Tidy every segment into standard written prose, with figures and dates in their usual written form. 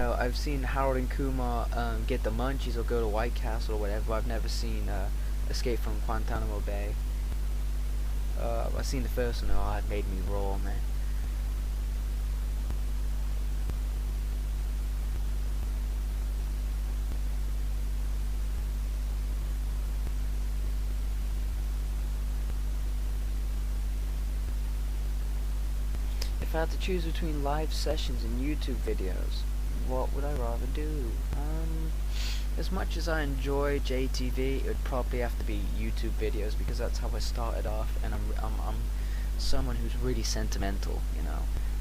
I've seen Harold and Kumar get the munchies or go to White Castle or whatever, but I've never seen Escape from Guantanamo Bay. I've seen the first one. Oh, it made me roar, man. If I had to choose between live sessions and YouTube videos, what would I rather do? As much as I enjoy JTV, it would probably have to be YouTube videos because that's how I started off, and I'm someone who's really sentimental, you know.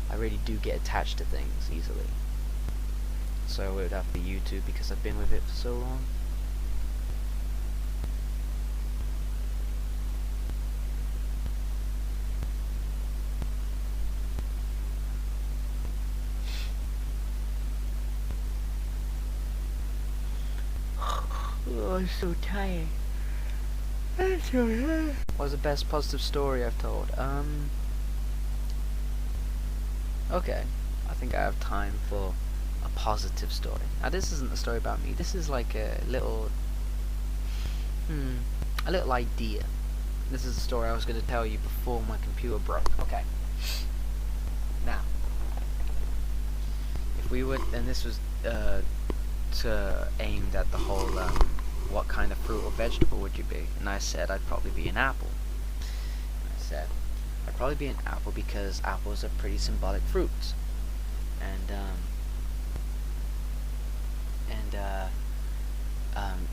I really do get attached to things easily. So it would have to be YouTube because I've been with it for so long. Oh, I'm so tired. I'm so tired. What's the best positive story I've told? Okay. I think I have time for a positive story. Now this isn't a story about me. This is like a little idea. This is a story I was going to tell you before my computer broke. Okay. Now, if we would, and this was aimed at the whole what kind of fruit or vegetable would you be? And I said I'd probably be an apple. And I said I'd probably be an apple because apples are pretty symbolic fruits. And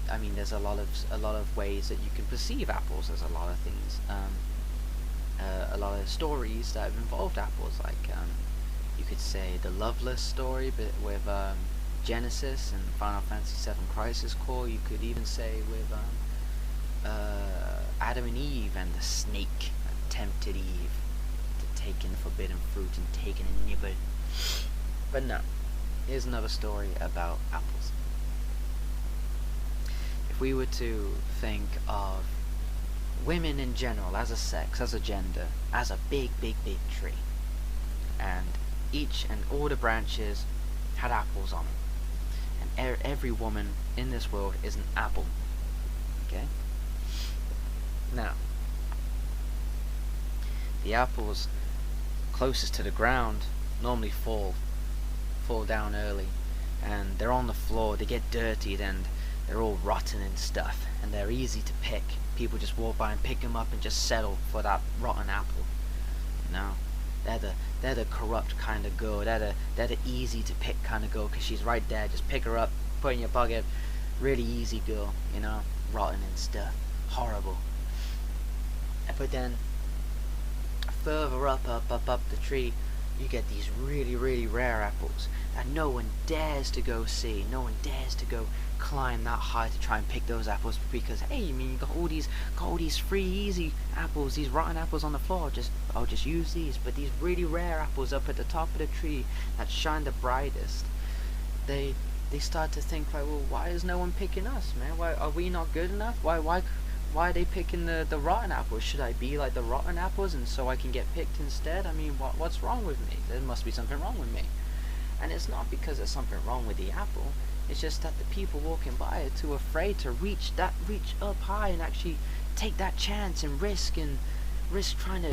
I mean, there's a lot of ways that you can perceive apples. There's a lot of things, a lot of stories that have involved apples. Like you could say the Loveless story, but with Genesis and Final Fantasy VII Crisis Core. You could even say with Adam and Eve and the snake that tempted Eve to take in the forbidden fruit and take in a nibble. But no, here's another story about apples. If we were to think of women in general as a sex, as a gender, as a big tree, and each and all the branches had apples on them, and every woman in this world is an apple. Okay? Now, the apples closest to the ground normally fall down early, and they're on the floor, they get dirtied, and they're all rotten and stuff, and they're easy to pick. People just walk by and pick them up and just settle for that rotten apple. You know, they're the corrupt kind of girl. They're the easy to pick kind of girl, because she's right there. Just pick her up, put in your pocket. Really easy girl, you know, rotten and stuff, horrible. But then further up the tree, you get these really rare apples that no one dares to go see. No one dares to go climb that high to try and pick those apples, because hey, I mean, you got all these free easy apples, these rotten apples on the floor. I'll just use these. But these really rare apples up at the top of the tree that shine the brightest, they start to think like, well, why is no one picking us, man? Why are we not good enough? Why are they picking the rotten apples? Should I be like the rotten apples and so I can get picked instead? I mean, what's wrong with me? There must be something wrong with me. And it's not because there's something wrong with the apple. It's just that the people walking by are too afraid to reach up high and actually take that chance and risk trying to